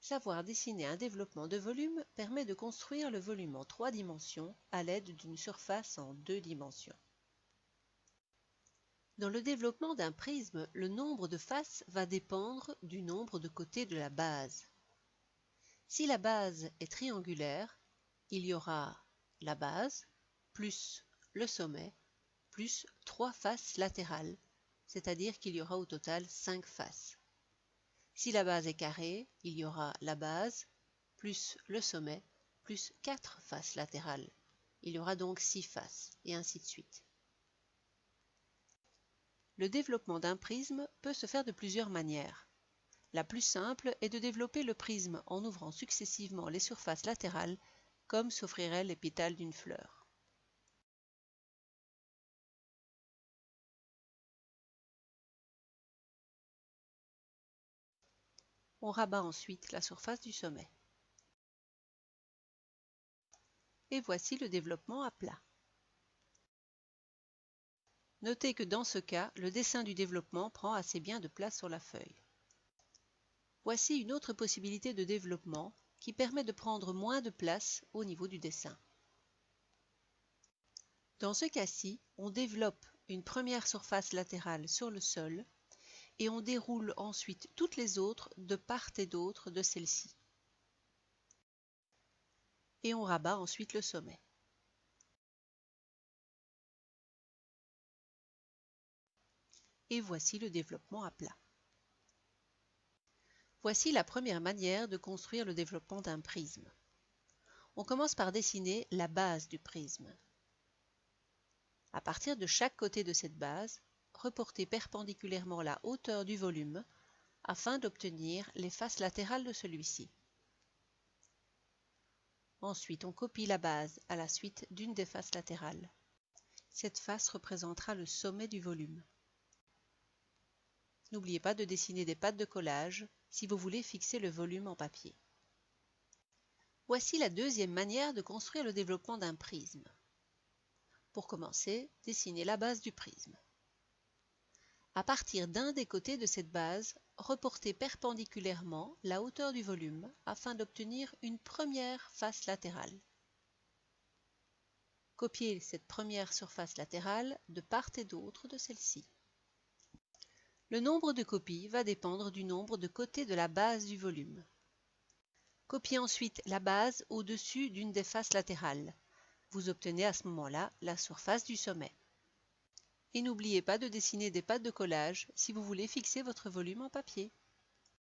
Savoir dessiner un développement de volume permet de construire le volume en 3 dimensions à l'aide d'une surface en 2 dimensions. Dans le développement d'un prisme, le nombre de faces va dépendre du nombre de côtés de la base. Si la base est triangulaire, il y aura la base plus le sommet plus 3 faces latérales, c'est-à-dire qu'il y aura au total 5 faces. Si la base est carrée, il y aura la base plus le sommet plus 4 faces latérales. Il y aura donc 6 faces, et ainsi de suite. Le développement d'un prisme peut se faire de plusieurs manières. La plus simple est de développer le prisme en ouvrant successivement les surfaces latérales, comme s'offriraient les pétales d'une fleur. On rabat ensuite la surface du sommet. Et voici le développement à plat. Notez que dans ce cas, le dessin du développement prend assez bien de place sur la feuille. Voici une autre possibilité de développement qui permet de prendre moins de place au niveau du dessin. Dans ce cas-ci, on développe une première surface latérale sur le sol et on déroule ensuite toutes les autres de part et d'autre de celle-ci. Et on rabat ensuite le sommet. Et voici le développement à plat. Voici la première manière de construire le développement d'un prisme. On commence par dessiner la base du prisme. À partir de chaque côté de cette base, reportez perpendiculairement la hauteur du volume afin d'obtenir les faces latérales de celui-ci. Ensuite, on copie la base à la suite d'une des faces latérales. Cette face représentera le sommet du volume. N'oubliez pas de dessiner des pattes de collage si vous voulez fixer le volume en papier. Voici la deuxième manière de construire le développement d'un prisme. Pour commencer, dessinez la base du prisme. À partir d'un des côtés de cette base, reportez perpendiculairement la hauteur du volume afin d'obtenir une première face latérale. Copiez cette première surface latérale de part et d'autre de celle-ci. Le nombre de copies va dépendre du nombre de côtés de la base du volume. Copiez ensuite la base au-dessus d'une des faces latérales. Vous obtenez à ce moment-là la surface du sommet. Et n'oubliez pas de dessiner des pattes de collage si vous voulez fixer votre volume en papier.